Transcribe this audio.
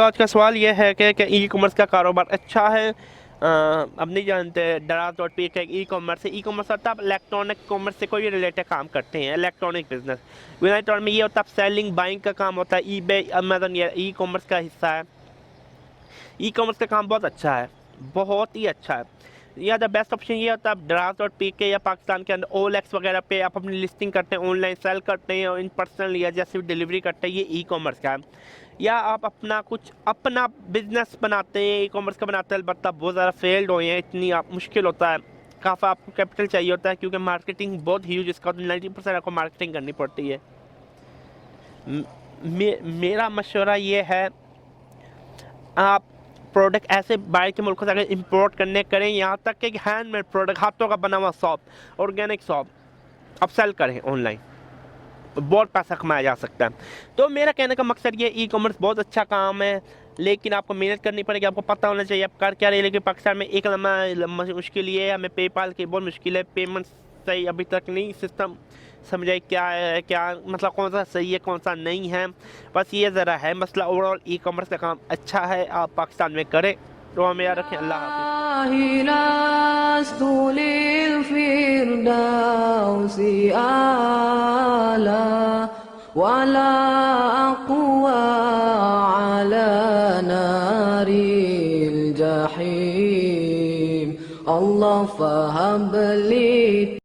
दोस्तों, आज का सवाल यह है कि ई कॉमर्स का कारोबार अच्छा है। अब नहीं जानते, Daraz.pe का एक ई कॉमर्स है। ई कॉमर्स होता है आप इलेक्ट्रॉनिक कॉमर्स से कोई रिलेटेड काम करते हैं, इलेक्ट्रॉनिक बिजनेस। यूनाइटेड में ये होता है सेलिंग बाइंग का काम होता है। ईबे, अमेजन, ये ई कॉमर्स का हिस्सा है। ई कॉमर्स का काम बहुत अच्छा है, बहुत ही अच्छा है। या द बेस्ट ऑप्शन ये होता है आप Daraz.pe के या पाकिस्तान के अंदर OLX वगैरह पे आप अपनी लिस्टिंग करते हैं, ऑनलाइन सेल करते हैं और इन पर्सनल या जैसे भी डिलीवरी करते हैं, ये ई कॉमर्स का है। या आप अपना कुछ अपना बिजनेस बनाते हैं, ई कॉमर्स का बनाते हैं, अलबत्ता बहुत ज़्यादा फेल्ड हुए हैं, इतनी आप मुश्किल होता है, काफ़ी आपको कैपिटल चाहिए होता है, क्योंकि मार्केटिंग बहुत ह्यूज, इसका तो 90% आपको मार्केटिंग करनी पड़ती है। मेरा मशवरा ये है, आप प्रोडक्ट ऐसे बाहर के मुल्कों से अगर इंपोर्ट करने करें, यहाँ तक कि हैंडमेड प्रोडक्ट, हाथों का बना हुआ सॉप, ऑर्गेनिक सॉप आप सेल करें ऑनलाइन, बहुत पैसा कमाया जा सकता है। तो मेरा कहने का मकसद ये, ई कॉमर्स बहुत अच्छा काम है, लेकिन आपको मेहनत करनी पड़ेगी, आपको पता होना चाहिए आप कर क्या रहे हैं। लेकिन पाकिस्तान में एक लम्बा मुश्किल ये है, हमें पेपाल की बहुत मुश्किल है, पेमेंट सही अभी तक नहीं सिस्टम समझाए क्या है, क्या मतलब कौन सा सही है कौन सा नहीं है, बस ये ज़रा है मसला। ओवरऑल ई कॉमर्स का काम अच्छा है, आप पाकिस्तान में करें। तो हमें याद रखें। अल्लाह हाफिज़।